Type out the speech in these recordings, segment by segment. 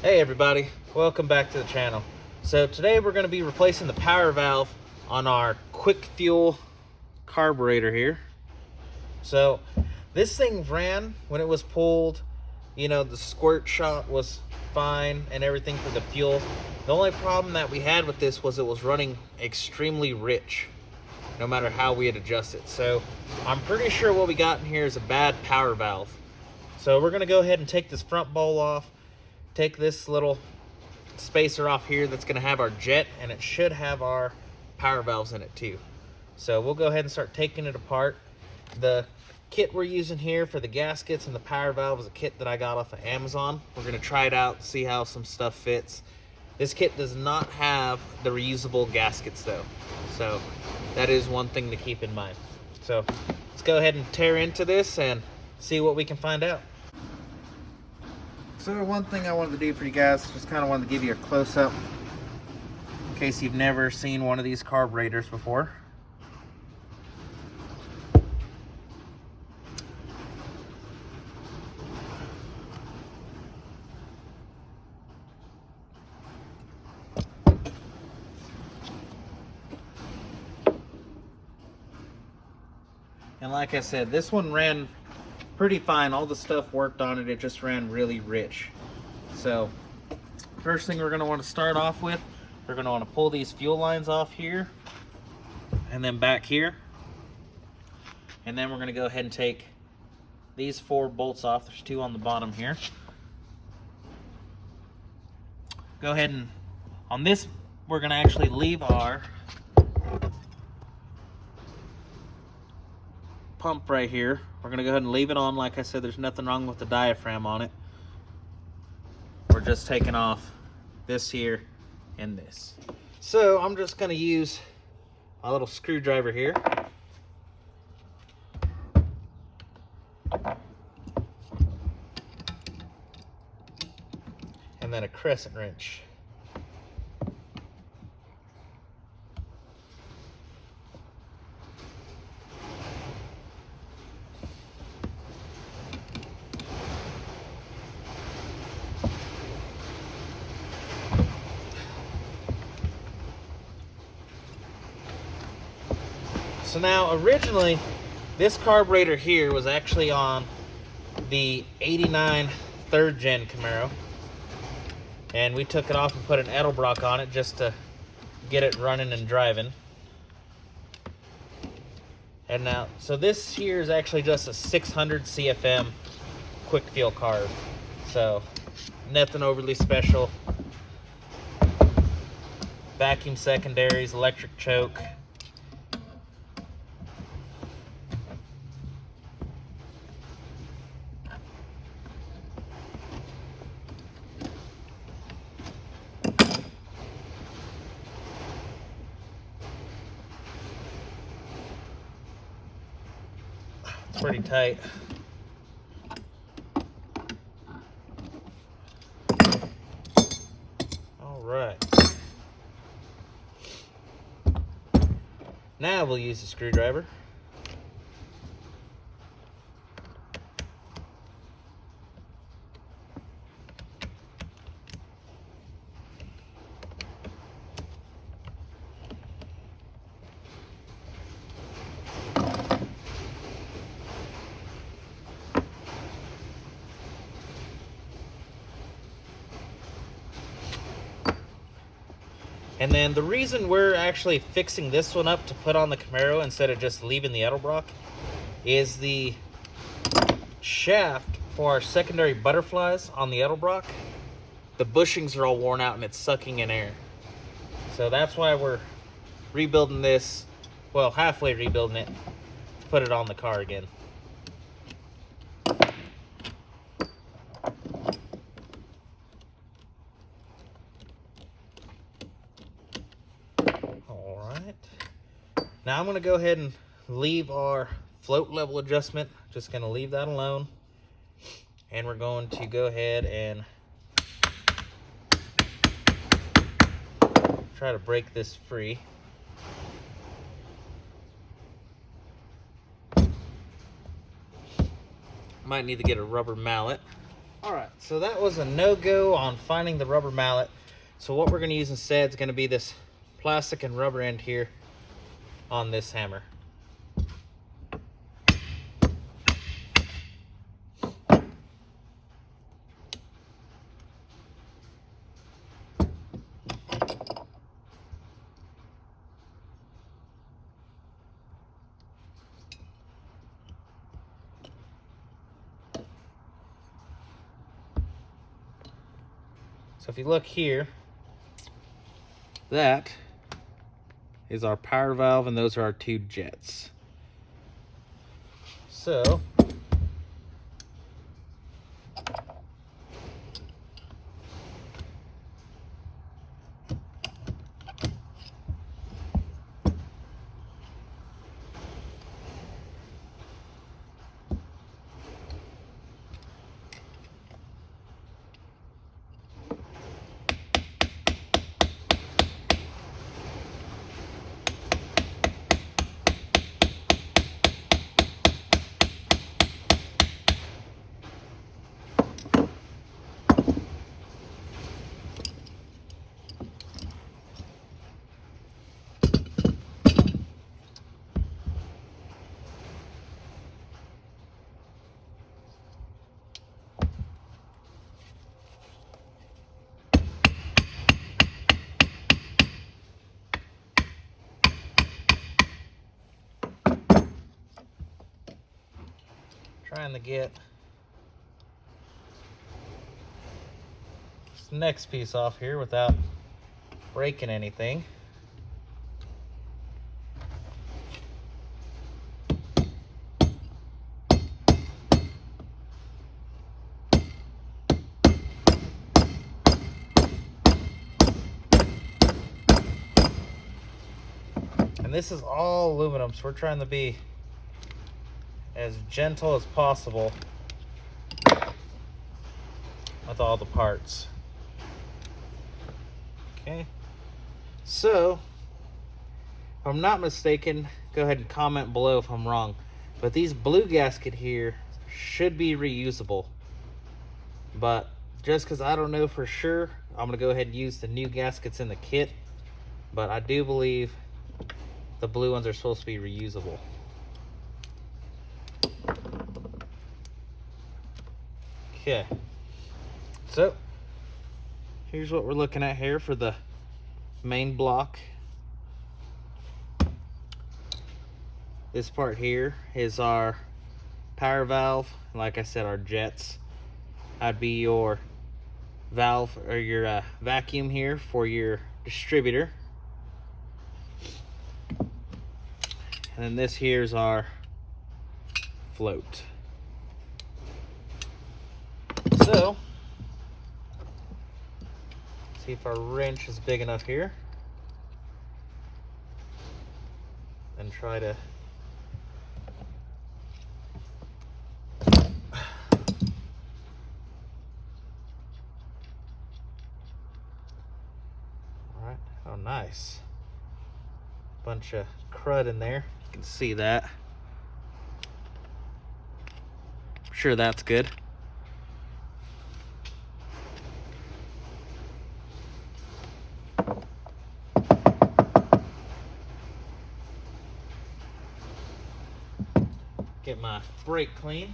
Hey everybody, welcome back to the channel. So today we're going to be replacing the power valve on our quick fuel carburetor here. So this thing ran when it was pulled, the squirt shot was fine and everything for the fuel. The only problem that we had with this was it was running extremely rich no matter how we had adjusted. So I'm pretty sure what we got in here is a bad power valve. So we're going to go ahead and take this front bowl off, take this little spacer off here that's going to have our jet, and it should have our power valves in it too. So we'll go ahead and start taking it apart. The kit we're using here for the gaskets and the power valve is a kit that I got off of Amazon. We're going to try it out, see how some stuff fits. This kit does not have the reusable gaskets though, so that is one thing to keep in mind. So let's go ahead and tear into this and see what we can find out. So one thing I wanted to do for you guys, just kind of wanted to give you a close-up in case you've never seen one of these carburetors before. And like I said, this one ran pretty fine. All the stuff worked on it. It just ran really rich. So first thing we're going to want to start off with, we're going to want to pull these fuel lines off here and then back here. And then we're going to go ahead and take these 4 bolts off. There's 2 on the bottom here. Go ahead and on this, we're going to actually leave our pump right here. We're going to go ahead and leave it on. Like I said, there's nothing wrong with the diaphragm on it. We're just taking off this here and this. So I'm just going to use a little screwdriver here. And then a crescent wrench. So now originally this carburetor here was actually on the 89 3rd gen Camaro, and we took it off and put an Edelbrock on it just to get it running and driving. And now, so this here is actually just a 600 CFM quick fuel carb, so nothing overly special. Vacuum secondaries, electric choke. It's pretty tight. All right. Now we'll use the screwdriver. And then the reason we're actually fixing this one up to put on the Camaro instead of just leaving the Edelbrock is the shaft for our secondary butterflies on the Edelbrock. The bushings are all worn out and it's sucking in air. So that's why we're rebuilding this, well, halfway rebuilding it to put it on the car again. Now I'm going to go ahead and leave our float level adjustment. Just going to leave that alone. And we're going to go ahead and try to break this free. Might need to get a rubber mallet. Alright, so that was a no-go on finding the rubber mallet. So what we're going to use instead is going to be this plastic and rubber end here on this hammer. So if you look here, that is our power valve and those are our two jets. So trying to get this next piece off here without breaking anything. And this is all aluminum, so we're trying to be as gentle as possible with all the parts. Okay, so if I'm not mistaken, go ahead and comment below if I'm wrong, but these blue gasket here should be reusable, but just because I don't know for sure, I'm gonna go ahead and use the new gaskets in the kit, but I do believe the blue ones are supposed to be reusable. Okay, so here's what we're looking at here for the main block. This part here is our power valve. Like I said, our jets. That'd be your valve or your vacuum here for your distributor. And then this here is our float. So, see if our wrench is big enough here. And try to Alright, oh nice. Bunch of crud in there. You can see that. I'm sure that's good. Get my brake clean.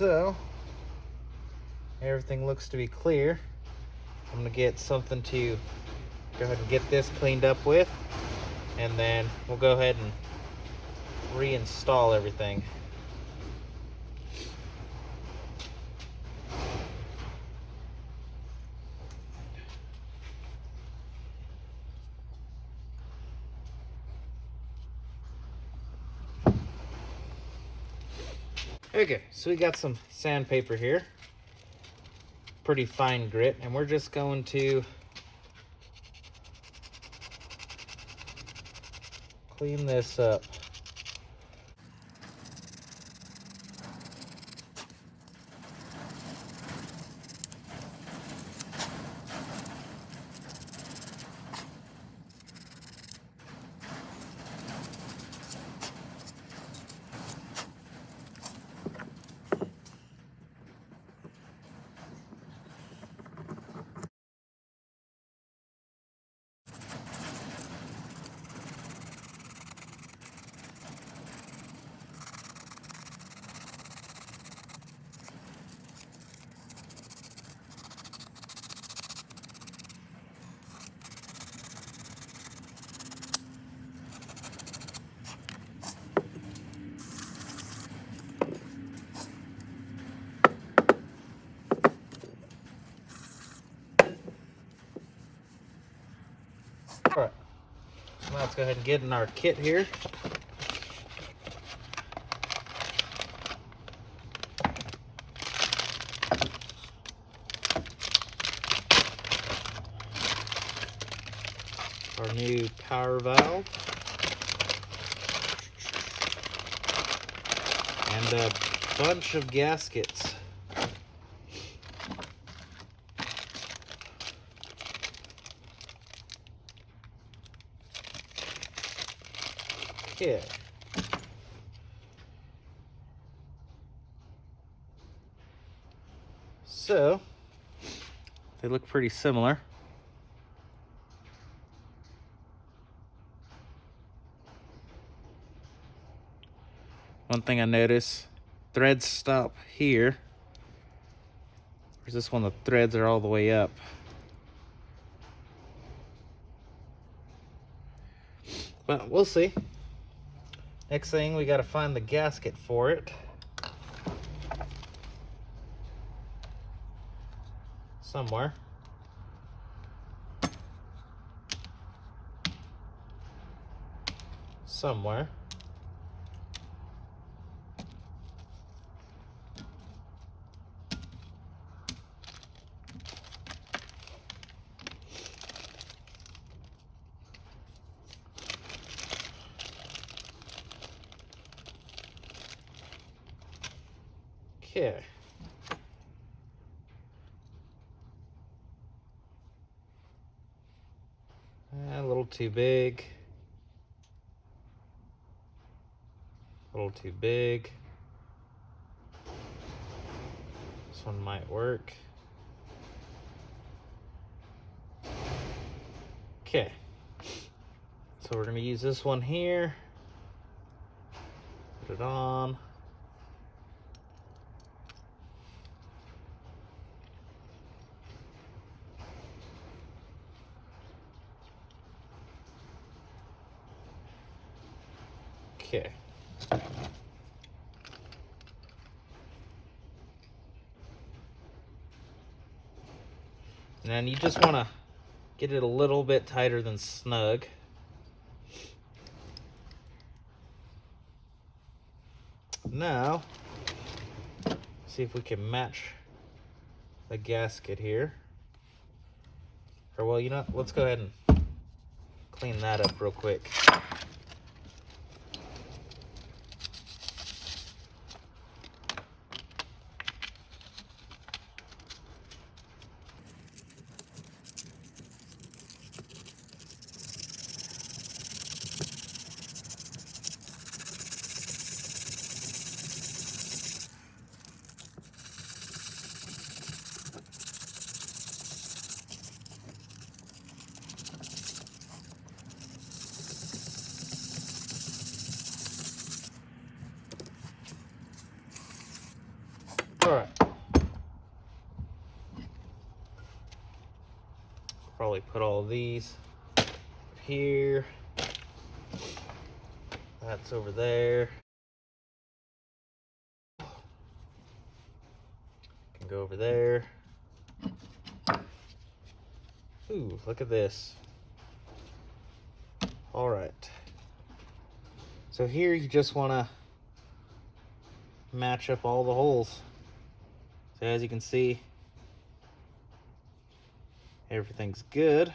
So everything looks to be clear. I'm gonna get something to go ahead and get this cleaned up with, and then we'll go ahead and reinstall everything. Okay, so we got some sandpaper here, pretty fine grit, and we're just going to clean this up. All right, so now let's go ahead and get in our kit here. Our new power valve and a bunch of gaskets. Okay. So they look pretty similar. One thing I noticed, threads stop here. Whereas this one, the threads are all the way up. But we'll see. Next thing, we gotta find the gasket for it. Somewhere. Somewhere. Okay. A little too big. A little too big. This one might work. Okay. So we're gonna use this one here. Put it on. Okay. And then you just want to get it a little bit tighter than snug. Now, see if we can match the gasket here. Or well, you know, let's go ahead and clean that up real quick. Probably put all of these here. That's over there. Can go over there. Ooh, look at this. All right. So here you just want to match up all the holes. So as you can see, everything's good.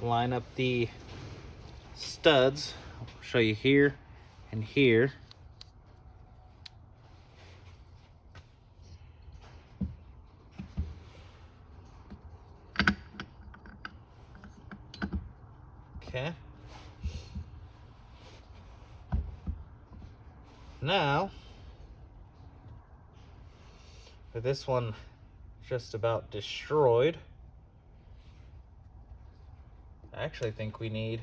Line up the studs. I'll show you here and here. Okay. Now, with this one just about destroyed, I actually think we need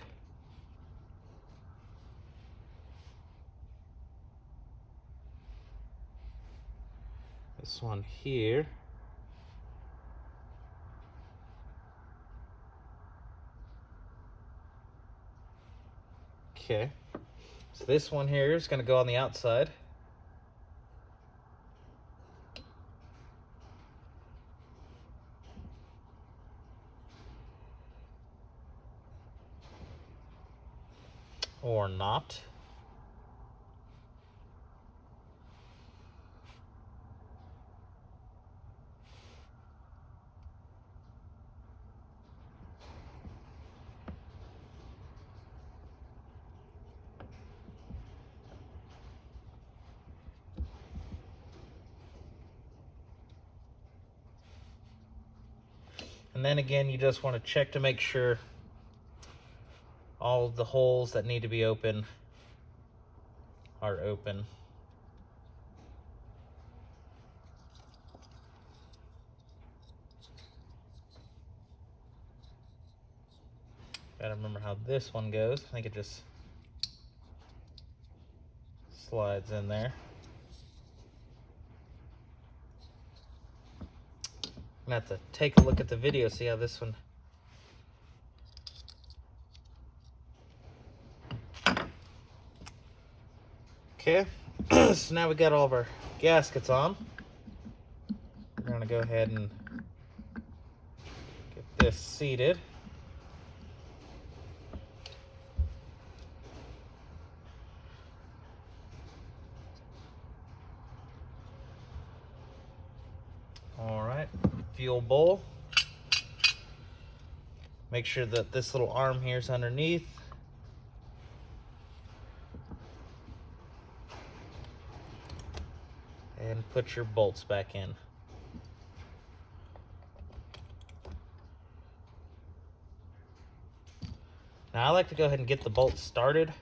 this one here. Okay, so this one here is going to go on the outside. Or not. And then again, you just want to check to make sure all of the holes that need to be open are open. Gotta remember how this one goes. I think it just slides in there. I'm gonna have to take a look at the video, see how this one. Okay, so now we got all of our gaskets on. We're gonna go ahead and get this seated. All right, fuel bowl. Make sure that this little arm here is underneath. And put your bolts back in. Now I like to go ahead and get the bolts started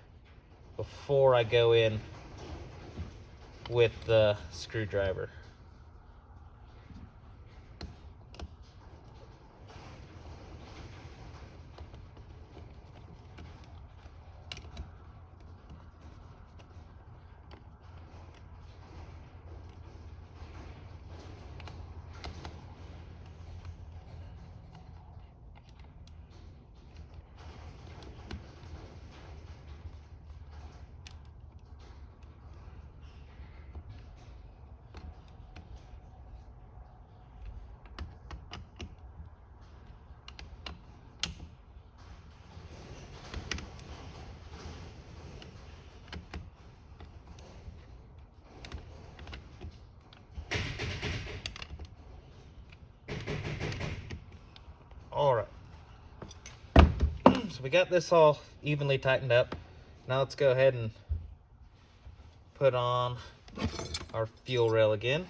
before I go in with the screwdriver. All right, so we got this all evenly tightened up. Now let's go ahead and put on our fuel rail again.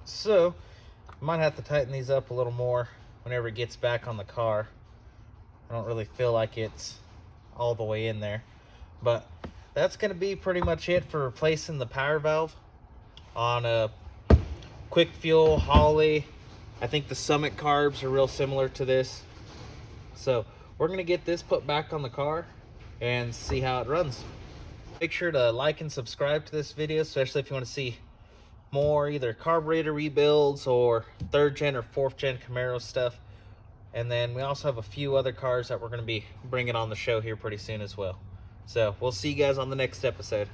So might have to tighten these up a little more whenever it gets back on the car. I don't really feel like it's all the way in there, but that's going to be pretty much it for replacing the power valve on a quick fuel Holley. I think the Summit carbs are real similar to this. So we're going to get this put back on the car and see how it runs. Make sure to like and subscribe to this video, especially if you want to see more either carburetor rebuilds or 3rd gen or 4th gen Camaro stuff. And then we also have a few other cars that we're going to be bringing on the show here pretty soon as well. So we'll see you guys on the next episode.